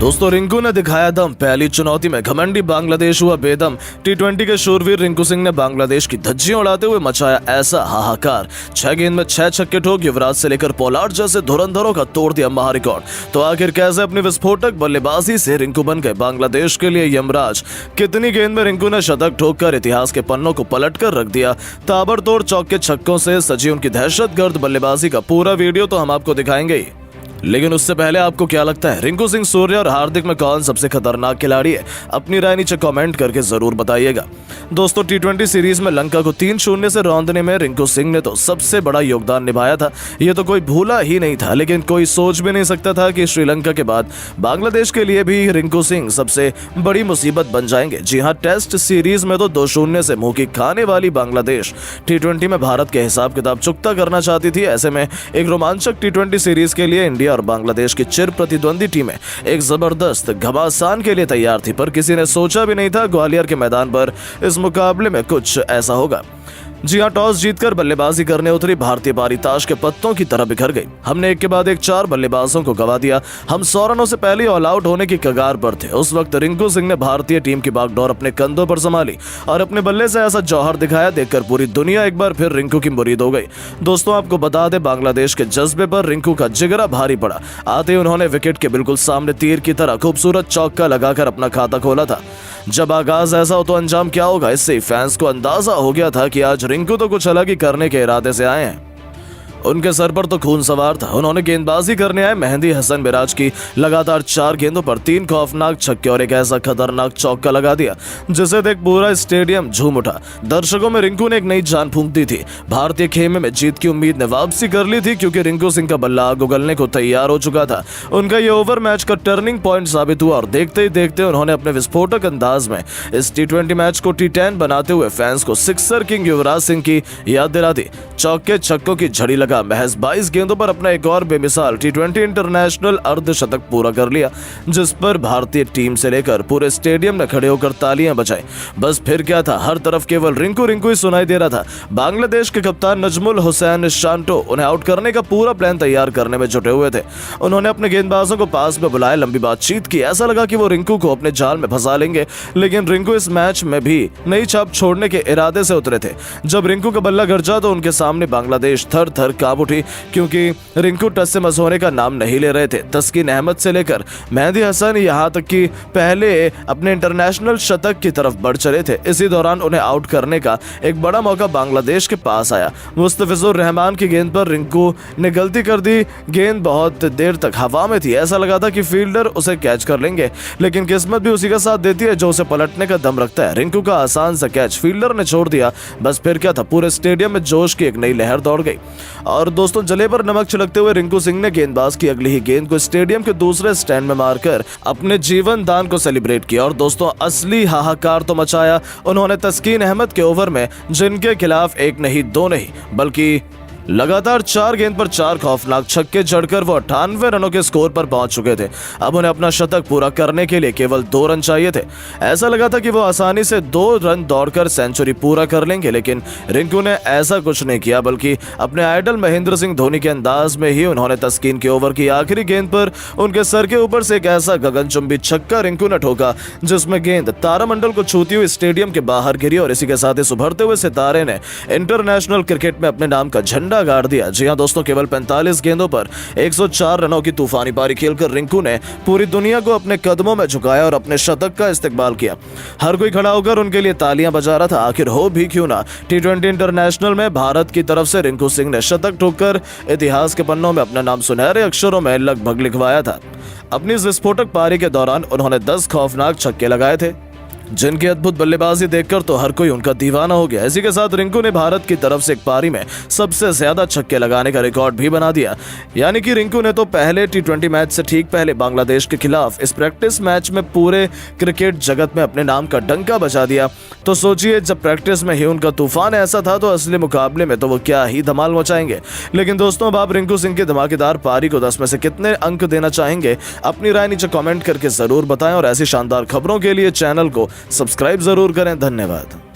दोस्तों रिंकू ने दिखाया दम, पहली चुनौती में घमंडी बांग्लादेश हुआ बेदम। टी20 के शूरवीर रिंकू सिंह ने बांग्लादेश की धज्जियां उड़ाते हुए मचाया ऐसा हाहाकार। 6 गेंद में 6 छक्के ठोक युवराज से लेकर पोलार्ड जैसे धुरंधरों का तोड़ दिया महारिकॉर्ड। तो आखिर कैसे अपनी विस्फोटक बल्लेबाजी से रिंकू बन गए बांग्लादेश के लिए यमराज। कितनी गेंद में रिंकू ने शतक ठोककर इतिहास के पन्नों को पलट कर रख दिया। ताबड़तोड़ चौके छक्कों से सजी उनकी दहशतगर्द बल्लेबाजी का पूरा वीडियो तो हम आपको दिखाएंगे ही, लेकिन उससे पहले आपको क्या लगता है रिंकू सिंह, सूर्य और हार्दिक में कौन सबसे खतरनाक खिलाड़ी है? अपनी राय नीचे कमेंट करके जरूर बताइएगा। दोस्तों टी20 सीरीज में लंका को 3-0 से रौंदने में रिंकू सिंह ने तो सबसे बड़ा योगदान निभाया था। ये तो कोई भूला ही नहीं था, लेकिन कोई सोच भी नहीं सकता था कि श्रीलंका के बाद बांग्लादेश के लिए भी रिंकू सिंह सबसे बड़ी मुसीबत बन जाएंगे। जी हाँ, टेस्ट सीरीज में तो 2-0 से मुंह की खाने वाली बांग्लादेश टी20 में भारत के हिसाब किताब चुकता करना चाहती थी। ऐसे में एक रोमांचक टी20 सीरीज के लिए इंडिया और बांग्लादेश की चिर प्रतिद्वंदी टीमें एक जबरदस्त घमासान के लिए तैयार थी, पर किसी ने सोचा भी नहीं था ग्वालियर के मैदान पर इस मुकाबले में कुछ ऐसा होगा। जी हाँ, टॉस जीतकर बल्लेबाजी करने उतरी भारतीय पारी ताश के पत्तों की तरह बिखर गई। हमने एक के बाद एक 4 बल्लेबाजों को गवा दिया। हम 100 रनों से पहले ऑल आउट होने की कगार पर थे। उस वक्त रिंकू सिंह ने भारतीय टीम की बागडोर अपने कंधों पर संभाली और अपने बल्ले से ऐसा जौहर दिखाया, देखकर पूरी दुनिया एक बार फिर रिंकू की मुरीद हो गई। दोस्तों आपको बता दें, बांग्लादेश के जज्बे पर रिंकू का जिगरा भारी पड़ा। आते उन्होंने विकेट के बिल्कुल सामने तीर की तरह खूबसूरत चौका लगाकर अपना खाता खोला था। जब आगाज ऐसा हो तो अंजाम क्या होगा, इससे फैंस को अंदाजा हो गया था कि आज रिंकू तो कुछ अलग ही करने के इरादे से आए हैं। उनके सर पर तो खून सवार था। उन्होंने गेंदबाजी करने आए मेहंदी हसन मिराज की लगातार 4 गेंदों पर 3 खौफनाक छक्के और एक ऐसा खतरनाक चौका लगा दिया जिसे देख पूरा स्टेडियम झूम उठा। दर्शकों में रिंकू ने एक नई जान फूंक दी थी। भारतीय खेमे में जीत की उम्मीद ने वापसी कर ली थी, क्योंकि रिंकू सिंह का बल्ला आग उगलने को तैयार हो चुका था। उनका ये ओवर मैच का टर्निंग पॉइंट साबित हुआ और देखते ही देखते उन्होंने अपने विस्फोटक अंदाज में इस टी20 मैच को टी10 बनाते हुए फैंस को सिक्सर किंग युवराज सिंह की याद दिला दी। चौके छक्कों की झड़ी लगा महज 22 गेंदों पर अपना एक और बेमिसाल टी20 इंटरनेशनल अर्धशतक पूरा कर लिया, जिस पर भारतीय टीम से लेकर पूरे स्टेडियम ने खड़े होकर तालियां बजाई। बस फिर क्या था, हर तरफ केवल रिंकू रिंकू ही सुनाई दे रहा था। बांग्लादेश के कप्तान नजमुल हुसैन शांटो उन्हें आउट करने का पूरा प्लान तैयार करने में जुटे हुए थे। उन्होंने अपने गेंदबाजों को पास में बुलाया, लंबी बातचीत की। ऐसा लगा कि वो रिंकू को अपने जाल में फंसा लेंगे, लेकिन रिंकू इस मैच में भी नई छाप छोड़ने के इरादे से उतरे थे। जब रिंकू का बल्ला गरजा तो उनके सामने बांग्लादेश थर थर कांप उठी, क्योंकि रिंकू टस से मस होने का नाम नहीं ले रहे थे। तस्कीन अहमद से लेकर मेहंदी हसन यहाँ तक कि पहले अपने इंटरनेशनल शतक की तरफ बढ़ चले थे। इसी दौरान उन्हें आउट करने का एक बड़ा मौका बांग्लादेश के पास आया। मुस्तफिजुर रहमान की गेंद पर रिंकू ने गलती कर दी। गेंद बहुत देर तक हवा में थी, ऐसा लगा था कि फील्डर उसे कैच कर लेंगे, लेकिन किस्मत भी उसी का साथ देती है जो उसे पलटने का दम रखता है। रिंकू का आसान सा कैच फील्डर ने छोड़ दिया। बस फिर क्या था, पूरे स्टेडियम में जोश की एक नई लहर दौड़ गई। और दोस्तों जले पर नमक छिड़कते हुए रिंकू सिंह ने गेंदबाज की अगली ही गेंद को स्टेडियम के दूसरे स्टैंड में मारकर अपने जीवन दान को सेलिब्रेट किया। और दोस्तों असली हाहाकार तो मचाया उन्होंने तस्कीन अहमद के ओवर में, जिनके खिलाफ एक नहीं दो नहीं बल्कि लगातार 4 गेंद पर 4 खौफनाक छक्के जड़कर वो 98 रनों के स्कोर पर पहुंच चुके थे। अब उन्हें अपना शतक पूरा करने के लिए केवल 2 रन चाहिए थे। ऐसा लगा था कि वो आसानी से 2 रन दौड़कर सेंचुरी पूरा कर लेंगे, लेकिन रिंकू ने ऐसा कुछ नहीं किया, बल्कि अपने आइडल महेंद्र सिंह धोनी के अंदाज में ही उन्होंने तस्कीन के ओवर की आखिरी गेंद पर उनके सर के ऊपर से एक ऐसा गगनचुंबी छक्का रिंकू ने ठोका जिसमें गेंद तारामंडल को छूती हुई स्टेडियम के बाहर गिरी। और इसी के साथ ही उभरते हुए सितारे ने इंटरनेशनल क्रिकेट में अपने नाम का झंडा गाड़ दिया। जी हां दोस्तों, केवल 45 गेंदों पर 104 रनों की तूफानी पारी खेलकर रिंकू ने पूरी दुनिया को अपने कदमों में झुकाया और अपने शतक का इस्तेकबाल किया। हर कोई खड़ा होकर उनके लिए तालियां बजा रहा था। आखिर हो भी क्यों ना, टी20 इंटरनेशनल में भारत की तरफ से रिंकू सिंह ने शतक ठोककर इतिहास के पन्नों में अपना नाम सुनहरे अक्षरों में लगभग लिखवाया था। अपनी इस विस्फोटक पारी के दौरान उन्होंने 10 खौफनाक छक्के लगाए थे, जिनकी अद्भुत बल्लेबाजी देखकर तो हर कोई उनका दीवाना हो गया। इसी के साथ रिंकू ने भारत की तरफ से एक पारी में सबसे ज्यादा छक्के लगाने का रिकॉर्ड भी बना दिया। यानी कि रिंकू ने तो पहले टी20 मैच से ठीक पहले बांग्लादेश के खिलाफ इस प्रैक्टिस मैच में पूरे क्रिकेट जगत में अपने नाम का डंका बजा दिया। तो सोचिए, जब प्रैक्टिस में ही उनका तूफान ऐसा था तो असली मुकाबले में तो वो क्या ही धमाल मचाएंगे। लेकिन दोस्तों, अब आप रिंकू सिंह की धमाकेदार पारी को 10 में से कितने अंक देना चाहेंगे? अपनी राय नीचे कमेंट करके जरूर बताएं और ऐसी शानदार खबरों के लिए चैनल को सब्सक्राइब जरूर करें। धन्यवाद।